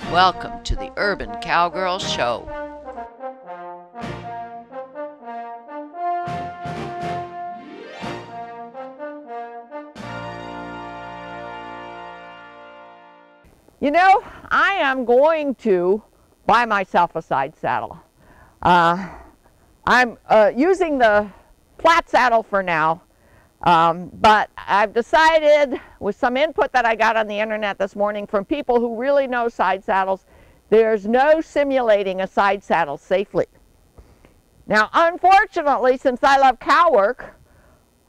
Welcome to the Urban Cowgirl Show. You know, I am going to buy myself a side saddle. I'm using the flat saddle for now, but I've decided with some input that I got on the internet this morning from people who really know side saddles, there's no simulating a side saddle safely. Now, unfortunately, since I love cow work,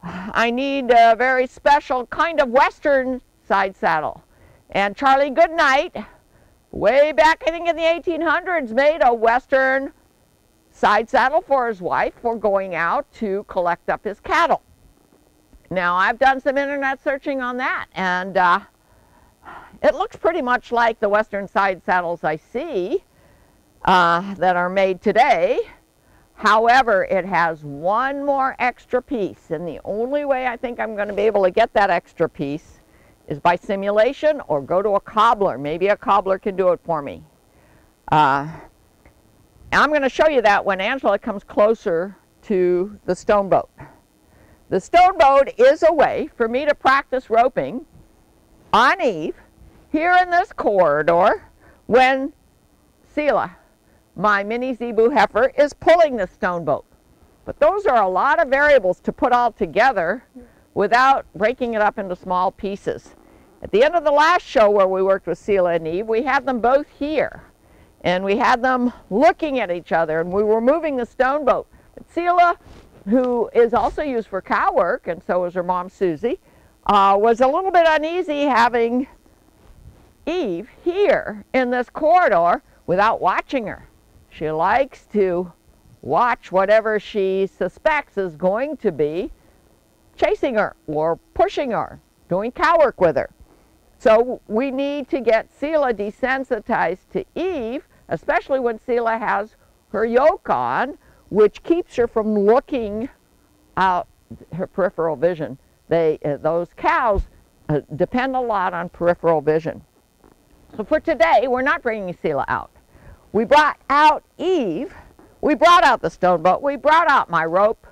I need a very special kind of Western side saddle. And Charlie Goodnight, way back I think in the 1800s, made a Western side saddle for his wife for going out to collect up his cattle. Now, I've done some internet searching on that, and it looks pretty much like the Western side saddles I see that are made today. However, it has one more extra piece, and the only way I think I'm going to be able to get that extra piece is by simulation or go to a cobbler. Maybe a cobbler can do it for me. I'm going to show you that when Angela comes closer to the stone boat. The stone boat is a way for me to practice roping on Eve here in this corridor when Selah, my mini zebu heifer, is pulling the stone boat. But those are a lot of variables to put all together without breaking it up into small pieces. At the end of the last show where we worked with Selah and Eve, we had them both here. And we had them looking at each other, and we were moving the stone boat. But Selah, who is also used for cow work, and so is her mom Susie, was a little bit uneasy having Eve here in this corridor without watching her. She likes to watch whatever she suspects is going to be chasing her or pushing her, doing cow work with her. So we need to get Selah desensitized to Eve, especially when Selah has her yoke on, which keeps her from looking out her peripheral vision. Those cows depend a lot on peripheral vision. So for today, we're not bringing Selah out. We brought out Eve. We brought out the stone boat. We brought out my rope.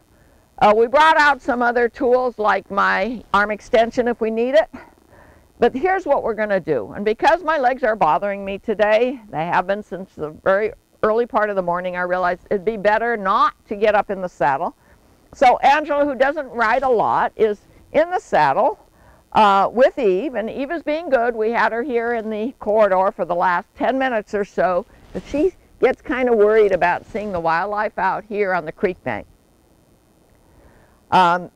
We brought out some other tools like my arm extension if we need it. But here's what we're going to do. And because my legs are bothering me today, they have been since the very early part of the morning, I realized it'd be better not to get up in the saddle. So Angela, who doesn't ride a lot, is in the saddle with Eve. And Eve is being good. We had her here in the corridor for the last 10 minutes or so. But she gets kind of worried about seeing the wildlife out here on the creek bank. I'm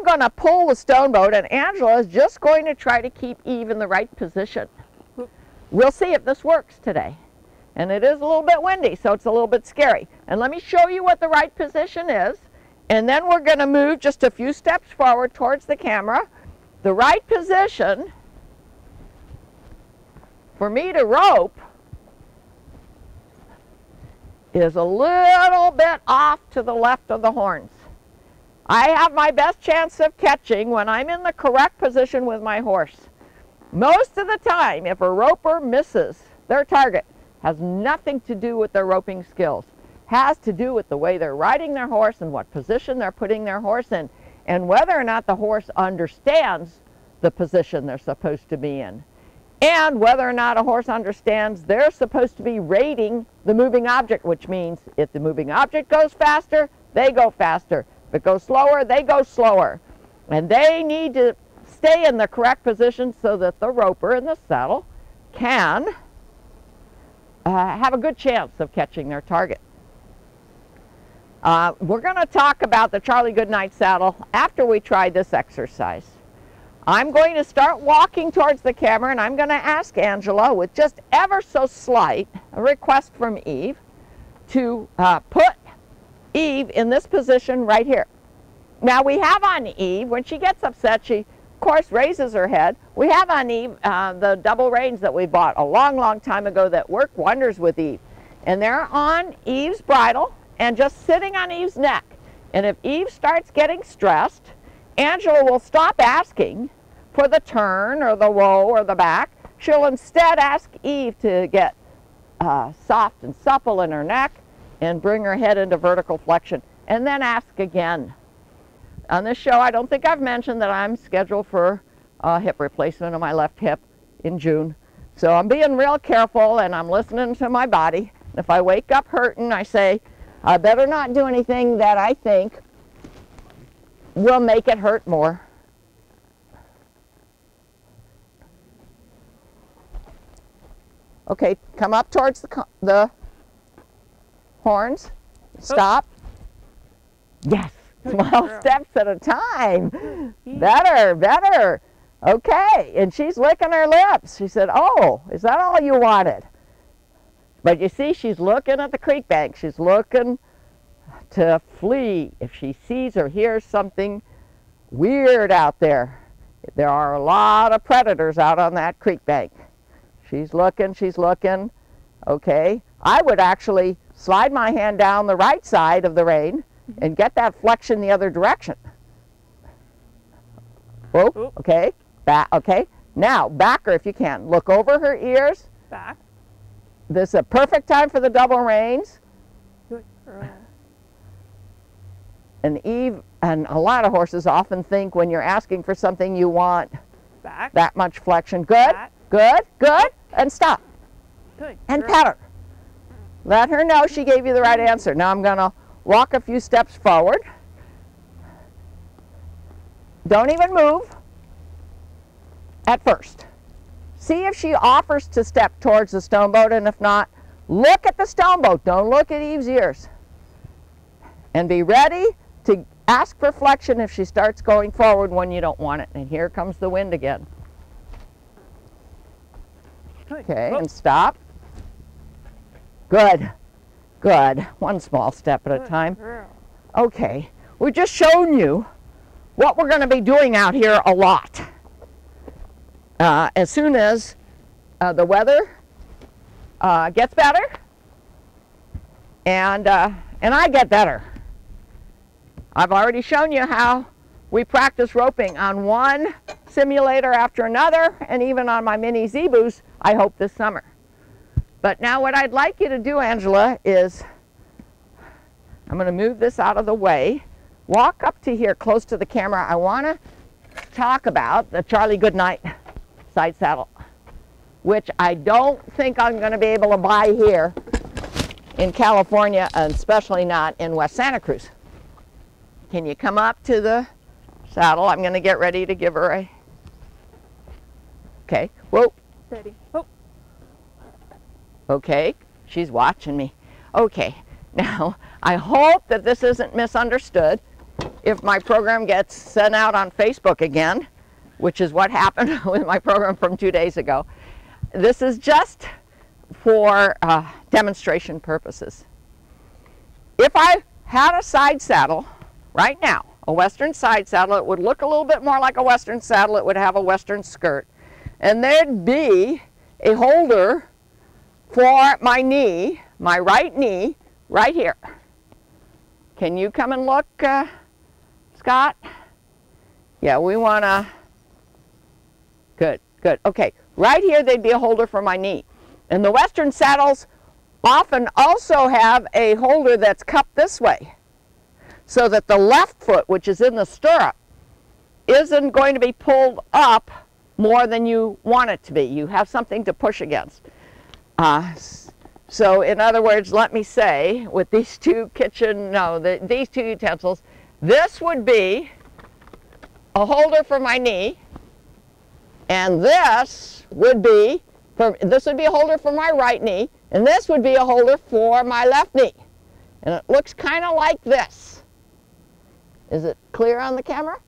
going to pull the stone boat, and Angela is just going to try to keep Eve in the right position. We'll see if this works today. And it is a little bit windy, so it's a little bit scary. And let me show you what the right position is, and then we're going to move just a few steps forward towards the camera. The right position for me to rope is a little bit off to the left of the horns. I have my best chance of catching when I'm in the correct position with my horse. Most of the time, if a roper misses their target, has nothing to do with their roping skills. Has to do with the way they're riding their horse and what position they're putting their horse in, and whether or not the horse understands the position they're supposed to be in, and whether or not a horse understands they're supposed to be rating the moving object, which means if the moving object goes faster, they go faster. If it goes slower, they go slower. And they need to stay in the correct position so that the roper in the saddle can have a good chance of catching their target. We're going to talk about the Charlie Goodnight saddle after we try this exercise. I'm going to start walking towards the camera, and I'm going to ask Angela, with just ever so slight a request from Eve, to put Eve in this position right here. Now we have on Eve, when she gets upset, she of course raises her head. We have on Eve the double reins that we bought a long time ago that work wonders with Eve. And they're on Eve's bridle and just sitting on Eve's neck. And if Eve starts getting stressed, Angela will stop asking for the turn or the row or the back, she'll instead ask Eve to get soft and supple in her neck and bring her head into vertical flexion, and then ask again. On this show, I don't think I've mentioned that I'm scheduled for a hip replacement of my left hip in June. So I'm being real careful and I'm listening to my body. If I wake up hurting, I say, I better not do anything that I think will make it hurt more. Okay, come up towards the horns. Stop. Yes, small steps at a time. Better, better. Okay, and she's licking her lips. She said, oh, is that all you wanted? But you see, she's looking at the creek bank. She's looking to flee if she sees or hears something weird out there. There are a lot of predators out on that creek bank. She's looking, she's looking. Okay, I would actually slide my hand down the right side of the rein and get that flexion the other direction. Oh, okay, back, okay. Now, back her if you can. Look over her ears. Back. This is a perfect time for the double reins. Good girl. And Eve and a lot of horses often think when you're asking for something you want Back. that much flexion. Good, Back. good, good, and stop. Good And girl. pat her. Let her know she gave you the right answer. Now I'm going to walk a few steps forward. Don't even move at first. See if she offers to step towards the stone boat, and if not, look at the stone boat. Don't look at Eve's ears. And be ready to ask for flexion if she starts going forward when you don't want it. And here comes the wind again. Okay, and stop. Good, good. One small step at a time. Okay, we've just shown you what we're going to be doing out here a lot. As soon as the weather gets better and I get better. I've already shown you how we practice roping on one simulator after another, and even on my mini Zebus, I hope this summer. But now what I'd like you to do, Angela, is I'm going to move this out of the way. Walk up to here close to the camera. I want to talk about the Charlie Goodnight side saddle, which I don't think I'm going to be able to buy here in California, and especially not in West Santa Cruz. Can you come up to the saddle? I'm going to get ready to give her a... Okay. Whoa. Steady. Oh. Okay. She's watching me. Okay. Now, I hope that this isn't misunderstood. If my program gets sent out on Facebook again, which is what happened with my program from 2 days ago, this is just for demonstration purposes. If I had a side saddle right now, a Western side saddle, it would look a little bit more like a Western saddle. It would have a Western skirt. And there'd be a holder for my knee, my right knee, right here. Can you come and look, Scott? Yeah, we want to... Good, good. Okay, right here there'd be a holder for my knee. And the Western saddles often also have a holder that's cupped this way, so that the left foot, which is in the stirrup, isn't going to be pulled up more than you want it to be. You have something to push against. So in other words, let me say, with these two these two utensils, this would be a holder for my knee, and this would be a holder for my right knee, and this would be a holder for my left knee. And it looks kind of like this. Is it clear on the camera?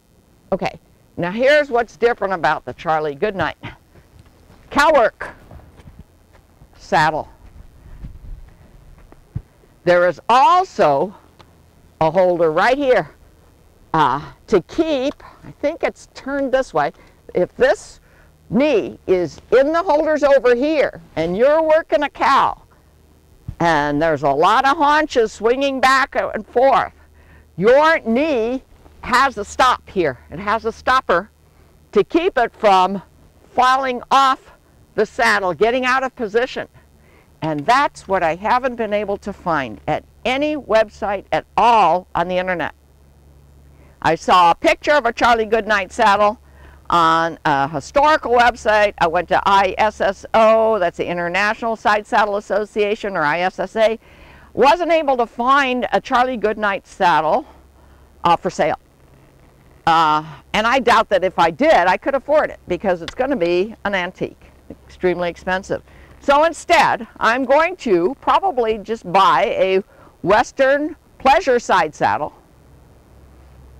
Okay, now here's what's different about the Charlie Goodnight Cowwork saddle. There is also a holder right here to keep, I think it's turned this way, if this knee is in the holders over here and you're working a cow and there's a lot of haunches swinging back and forth, your knee has a stop here. It has a stopper to keep it from falling off the saddle, getting out of position. And that's what I haven't been able to find at any website at all on the internet. I saw a picture of a Charlie Goodnight saddle on a historical website. I went to ISSO, that's the International Sidesaddle Association, or ISSA. Wasn't able to find a Charlie Goodnight saddle for sale. And I doubt that if I did, I could afford it, because it's going to be an antique, extremely expensive. So instead, I'm going to probably just buy a Western pleasure side saddle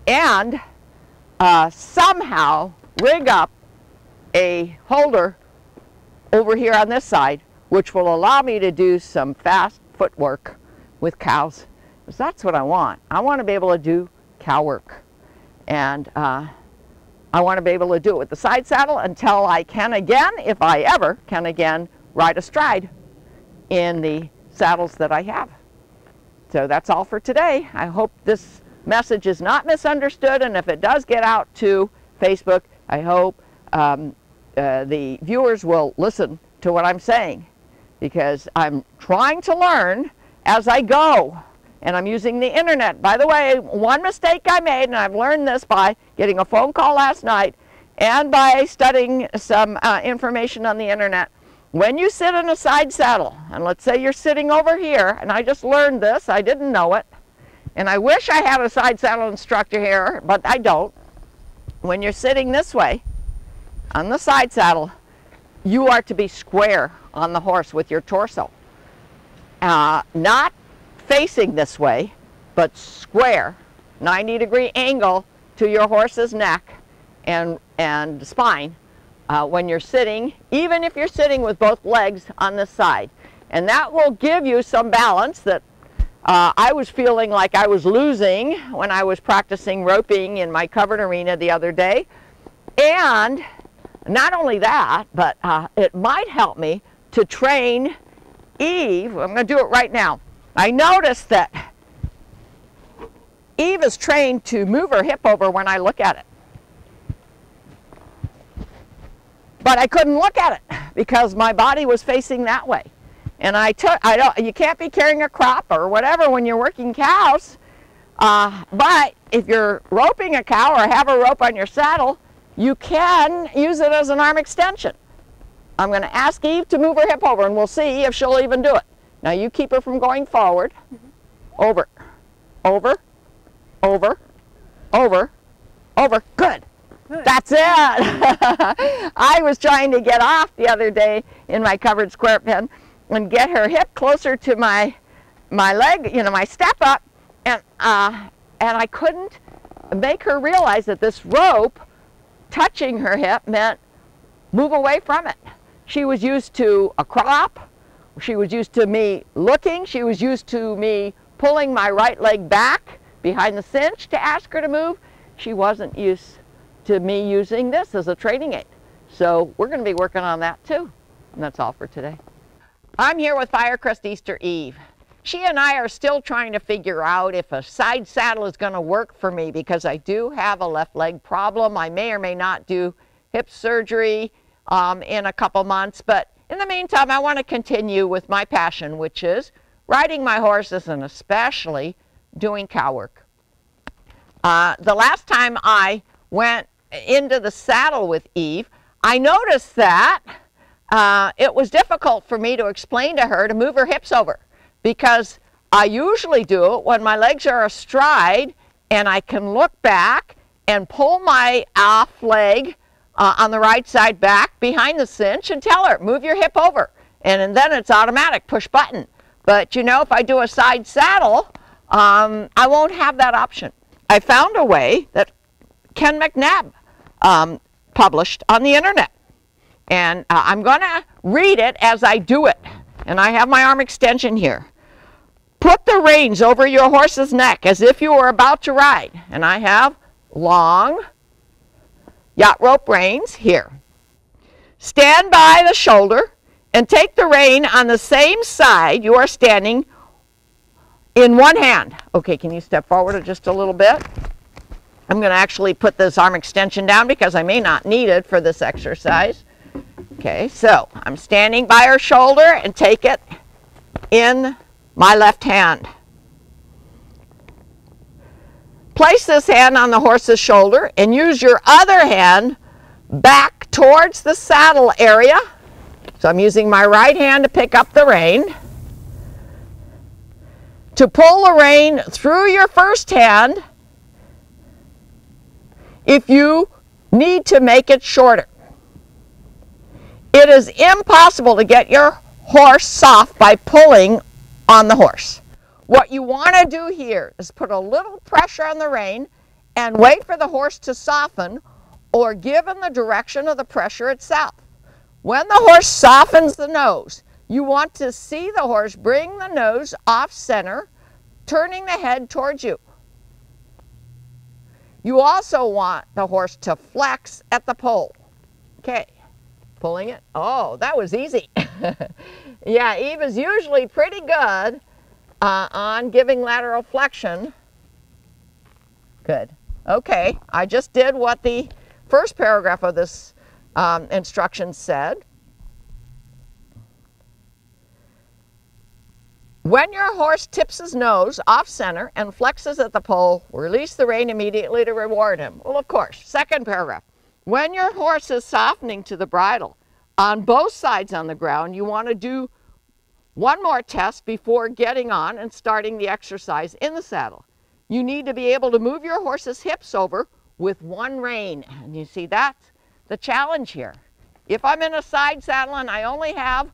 and somehow rig up a holder over here on this side, which will allow me to do some fast footwork with cows, because that's what I want. I want to be able to do cow work, and I want to be able to do it with the side saddle until I can again, if I ever can again, ride astride in the saddles that I have. So that's all for today. I hope this message is not misunderstood, and if it does get out to Facebook, I hope the viewers will listen to what I'm saying, because I'm trying to learn as I go, and I'm using the internet. By the way, one mistake I made, and I've learned this by getting a phone call last night and by studying some information on the internet. When you sit in a side saddle, and let's say you're sitting over here, and I just learned this, I didn't know it, and I wish I had a side saddle instructor here, but I don't. When you're sitting this way on the side saddle, you are to be square on the horse with your torso. Not facing this way, but square, 90-degree angle to your horse's neck and spine when you're sitting, even if you're sitting with both legs on the side. And that will give you some balance that I was feeling like I was losing when I was practicing roping in my covered arena the other day. And not only that, but it might help me to train Eve. I'm going to do it right now. I noticed that Eve is trained to move her hip over when I look at it. But I couldn't look at it because my body was facing that way. And you can't be carrying a crop or whatever when you're working cows. But if you're roping a cow or have a rope on your saddle, you can use it as an arm extension. I'm going to ask Eve to move her hip over, and we'll see if she'll even do it. Now you keep her from going forward. Over, over, over, over, over. Good. That's it. I was trying to get off the other day in my covered square pen and get her hip closer to my leg, my step up, and I couldn't make her realize that this rope touching her hip meant move away from it. She was used to a crop. She was used to me looking. She was used to me pulling my right leg back behind the cinch to ask her to move. She wasn't used to me using this as a training aid. So we're going to be working on that too. And that's all for today. I'm here with Firecrest Easter Eve. She and I are still trying to figure out if a side saddle is going to work for me, because I do have a left leg problem. I may or may not do hip surgery in a couple months, but in the meantime, I want to continue with my passion, which is riding my horses and especially doing cow work. The last time I went into the saddle with Eve, I noticed that it was difficult for me to explain to her to move her hips over, because I usually do it when my legs are astride and I can look back and pull my off leg on the right side back behind the cinch and tell her, move your hip over. And then it's automatic, push button. But if I do a side saddle, I won't have that option. I found a way that Ken McNabb published on the internet. And I'm going to read it as I do it. And I have my arm extension here. Put the reins over your horse's neck as if you were about to ride. And I have long yacht rope reins here. Stand by the shoulder and take the rein on the same side you are standing in one hand. Okay, can you step forward just a little bit? I'm going to actually put this arm extension down because I may not need it for this exercise. Okay, so I'm standing by her shoulder and take it in my left hand. Place this hand on the horse's shoulder and use your other hand back towards the saddle area. So I'm using my right hand to pick up the rein. To pull the rein through your first hand if you need to make it shorter. It is impossible to get your horse soft by pulling on the horse. What you want to do here is put a little pressure on the rein and wait for the horse to soften or give in the direction of the pressure itself. When the horse softens the nose, you want to see the horse bring the nose off center, turning the head towards you. You also want the horse to flex at the pole. Okay, pulling it. Oh, that was easy. Yeah, Eve is usually pretty good on giving lateral flexion. Good. Okay, I just did what the first paragraph of this instruction said. When your horse tips his nose off center and flexes at the pole, release the rein immediately to reward him. Well, of course. Second paragraph. When your horse is softening to the bridle on both sides on the ground, you want to do one more test before getting on and starting the exercise in the saddle. You need to be able to move your horse's hips over with one rein. And you see, that's the challenge here. If I'm in a side saddle and I only have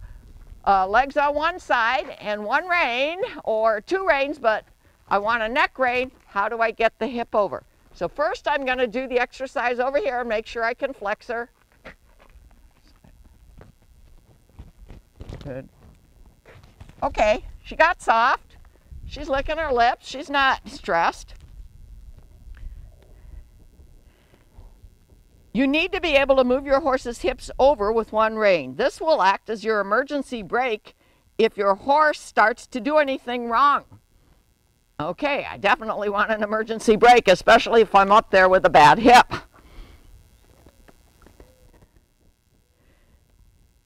legs on one side and one rein, or two reins, but I want a neck rein, how do I get the hip over? So first I'm going to do the exercise over here and make sure I can flex her. Good. Okay, she got soft. She's licking her lips. She's not stressed. You need to be able to move your horse's hips over with one rein. This will act as your emergency brake if your horse starts to do anything wrong. Okay, I definitely want an emergency brake, especially if I'm up there with a bad hip.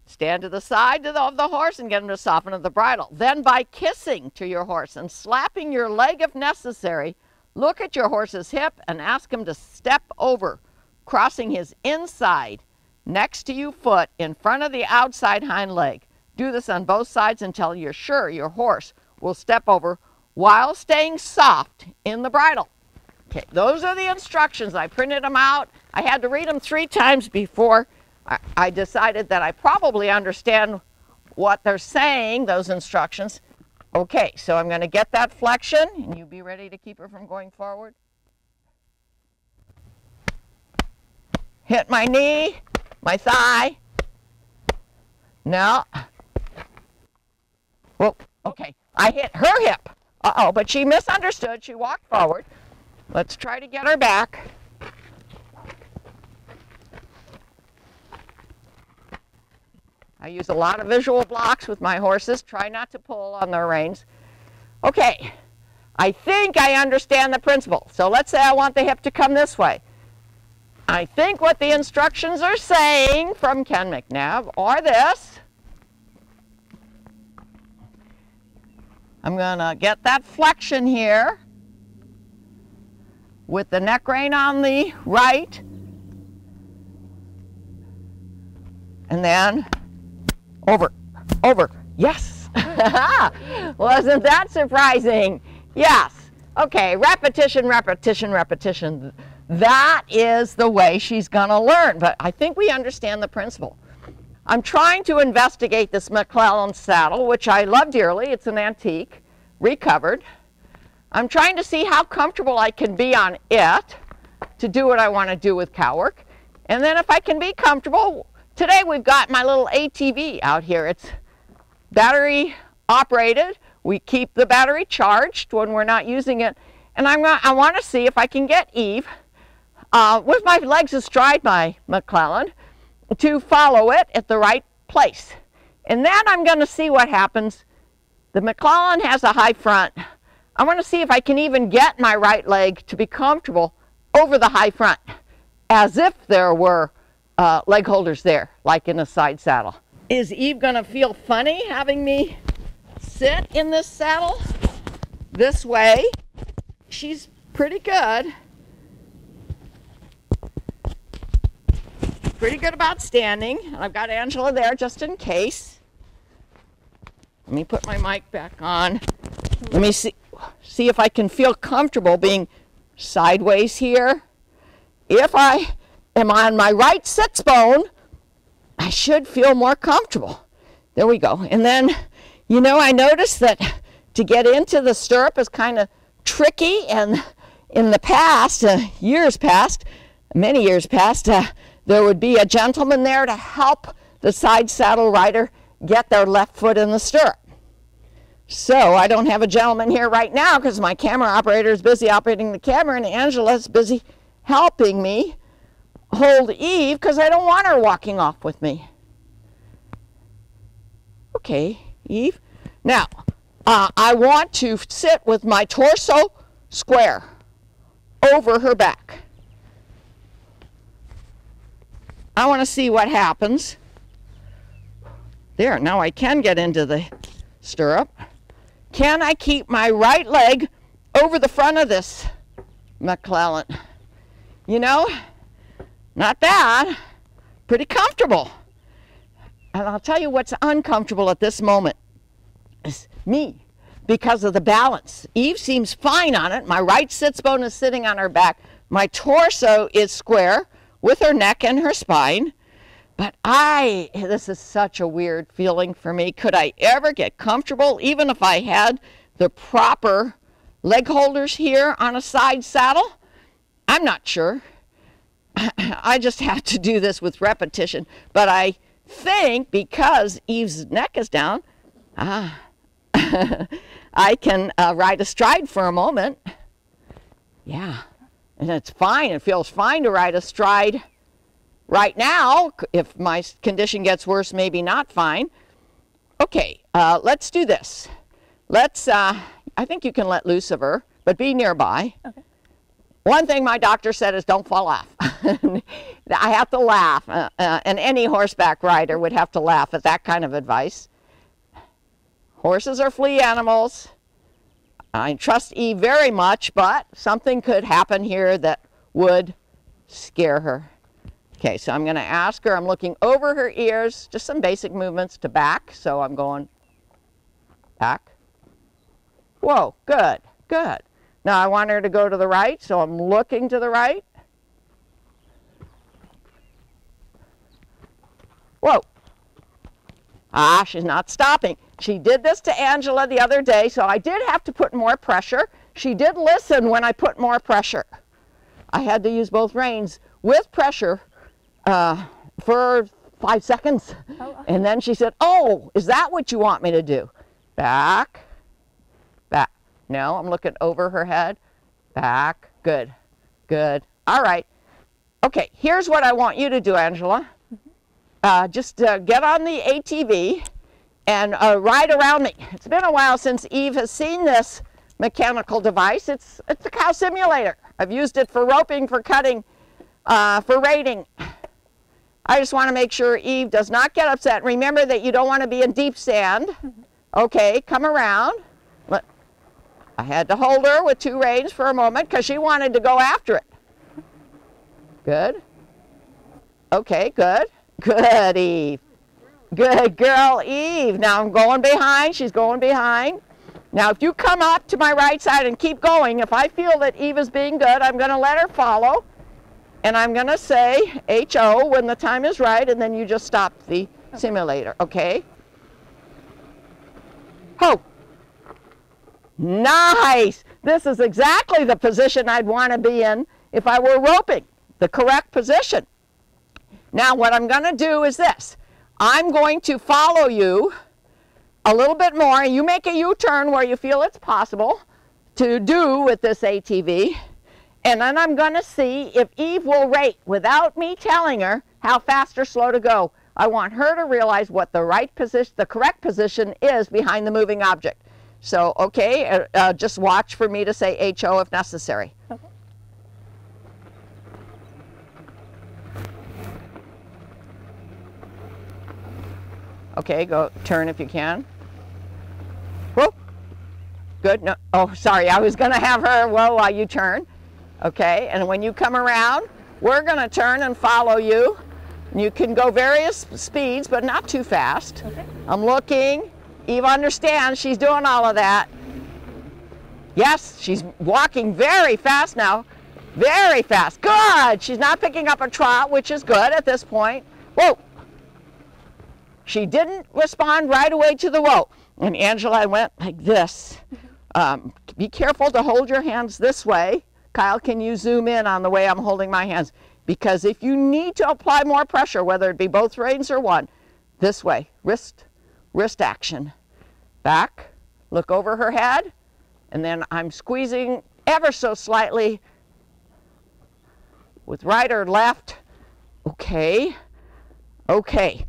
Stand to the side of the horse and get him to soften at the bridle. Then by kissing to your horse and slapping your leg if necessary, look at your horse's hip and ask him to step over, crossing his inside next to you foot in front of the outside hind leg. Do this on both sides until you're sure your horse will step over while staying soft in the bridle. Okay, those are the instructions. I printed them out. I had to read them 3 times before I decided that I probably understand what they're saying, those instructions. Okay, so I'm going to get that flexion, and you be ready to keep her from going forward. Hit my knee, my thigh. No. Well, okay, I hit her hip. Uh-oh, but she misunderstood. She walked forward. Let's try to get her back. I use a lot of visual blocks with my horses. Try not to pull on their reins. Okay, I think I understand the principle. So let's say I want the hip to come this way. I think what the instructions are saying from Ken McNabb are this. I'm going to get that flexion here with the neck rein on the right. And then over, over. Yes. Wasn't that surprising? Yes. Okay, repetition, repetition, repetition. That is the way she's going to learn. But I think we understand the principle. I'm trying to investigate this McClellan saddle, which I love dearly. It's an antique, recovered. I'm trying to see how comfortable I can be on it to do what I want to do with cow work. And then if I can be comfortable, today we've got my little ATV out here. It's battery operated. We keep the battery charged when we're not using it. And I want to see if I can get Eve, with my legs astride my McClellan, to follow it at the right place. And then I'm going to see what happens. The McClellan has a high front. I want to see if I can even get my right leg to be comfortable over the high front, as if there were leg holders there, like in a side saddle. Is Eve gonna feel funny having me sit in this saddle this way? She's pretty good. Pretty good about standing. I've got Angela there just in case. Let me put my mic back on. Let me see if I can feel comfortable being sideways here. If I am on my right sits bone, I should feel more comfortable. There we go. And then, you know, I noticed that to get into the stirrup is kind of tricky, and in the past, many years past, there would be a gentleman there to help the side saddle rider get their left foot in the stirrup. So I don't have a gentleman here right now because my camera operator is busy operating the camera, and Angela's busy helping me hold Eve because I don't want her walking off with me. Okay, Eve. Now, I want to sit with my torso square over her back. I want to see what happens. There, now I can get into the stirrup. Can I keep my right leg over the front of this McClellan? You know, not bad. Pretty comfortable. And I'll tell you what's uncomfortable at this moment is me, because of the balance. Eve seems fine on it. My right sits bone is sitting on her back. My torso is square with her neck and her spine. But this is such a weird feeling for me. Could I ever get comfortable, even if I had the proper leg holders here on a side saddle? I'm not sure. I just have to do this with repetition. But I think because Eve's neck is down, I can ride astride for a moment. Yeah, and it's fine. It feels fine to ride astride right now. If my condition gets worse, maybe not fine. Okay, let's do this. I think you can let loose of her, but be nearby. Okay. One thing my doctor said is don't fall off. I have to laugh, and any horseback rider would have to laugh at that kind of advice. Horses are flea animals. I trust Eve very much, but something could happen here that would scare her. Okay, so I'm going to ask her, I'm looking over her ears, just some basic movements to back. So I'm going back. Whoa, good, good. Now I want her to go to the right, so I'm looking to the right. Whoa. Ah, she's not stopping. She did this to Angela the other day, so I did have to put more pressure. She did listen when I put more pressure. I had to use both reins with pressure for 5 seconds. And then she said, oh, is that what you want me to do? Back, back. No, I'm looking over her head. Back, good, good. All right. Okay, here's what I want you to do, Angela. Just get on the ATV and ride around me. It's been a while since Eve has seen this mechanical device. It's a cow simulator. I've used it for roping, for cutting, for raiding. I just want to make sure Eve does not get upset. Remember that you don't want to be in deep sand. Okay, come around. I had to hold her with 2 reins for a moment because she wanted to go after it. Good. Okay, good. Good, Eve. Good girl, Eve. Now I'm going behind. She's going behind. Now if you come up to my right side and keep going, if I feel that Eve is being good, I'm going to let her follow. And I'm going to say H-O when the time is right, and then you just stop the simulator, okay? Ho! Nice! This is exactly the position I'd want to be in if I were roping, the correct position. Now what I'm going to do is this. I'm going to follow you a little bit more. You make a U-turn where you feel it's possible to do with this ATV. And then I'm going to see if Eve will rate without me telling her how fast or slow to go. I want her to realize what the right position, the correct position is behind the moving object. So, okay, just watch for me to say H-O if necessary. Okay. Okay, go turn if you can. Whoa. Good. No. Oh, sorry. I was going to have her whoa while you turn. Okay, and when you come around, we're going to turn and follow you. You can go various speeds, but not too fast. Okay. I'm looking. Eve understands she's doing all of that. Yes, she's walking very fast now. Very fast. Good. She's not picking up a trot, which is good at this point. Whoa. She didn't respond right away to the whoa. And Angela went like this. Be careful to hold your hands this way. Kyle, can you zoom in on the way I'm holding my hands? Because if you need to apply more pressure, whether it be both reins or one, this way, wrist action. Back, look over her head, and then I'm squeezing ever so slightly with right or left. Okay, okay.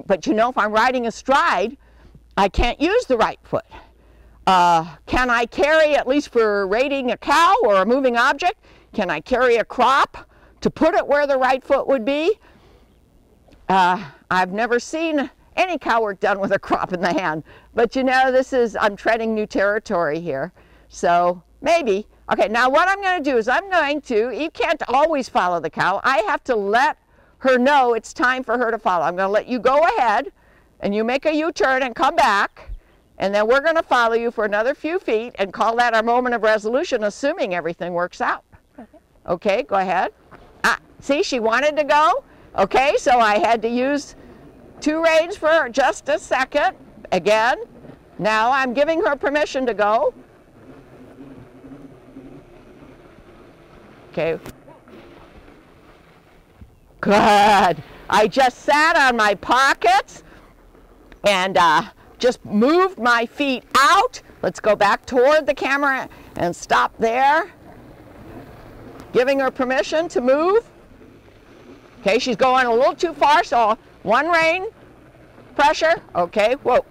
But you know, if I'm riding astride, I can't use the right foot. Can I carry, at least for raiding a cow or a moving object, can I carry a crop to put it where the right foot would be? I've never seen any cow work done with a crop in the hand, but you know, I'm treading new territory here, so maybe. Okay, now what I'm going to do is you can't always follow the cow. I have to let her know it's time for her to follow. I'm going to let you go ahead, and you make a U-turn and come back, and then we're going to follow you for another few feet and call that our moment of resolution, assuming everything works out. Okay, okay, go ahead. See, she wanted to go. Okay, so I had to use 2 reins for just a second. Again, now I'm giving her permission to go. Okay. Good. I just sat on my pockets and just moved my feet out. Let's go back toward the camera and stop there. Giving her permission to move. Okay, she's going a little too far, so 1 rein pressure. Okay, whoa.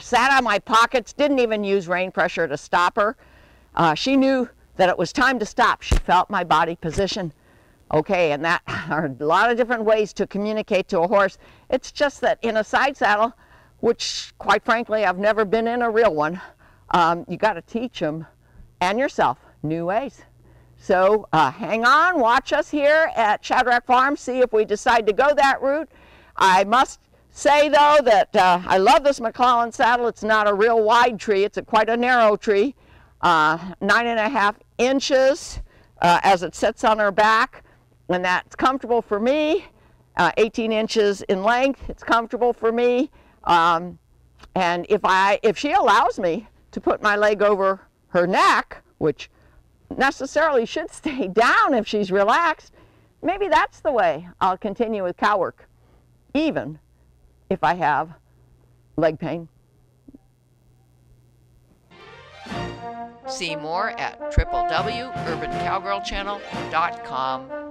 Sat on my pockets, didn't even use rein pressure to stop her. She knew that it was time to stop. She felt my body position. Okay, and that are a lot of different ways to communicate to a horse. It's just that in a side saddle, which quite frankly I've never been in a real one, you got to teach them and yourself new ways. So hang on, watch us here at Shadrack Farm, see if we decide to go that route. I must say though that I love this McClellan saddle. It's not a real wide tree, it's quite a narrow tree. 9.5 inches as it sits on her back, and that's comfortable for me. 18 inches in length, it's comfortable for me. And if she allows me to put my leg over her neck, which necessarily should stay down if she's relaxed, maybe that's the way I'll continue with cow work, even if I have leg pain. See more at www.urbancowgirlchannel.com.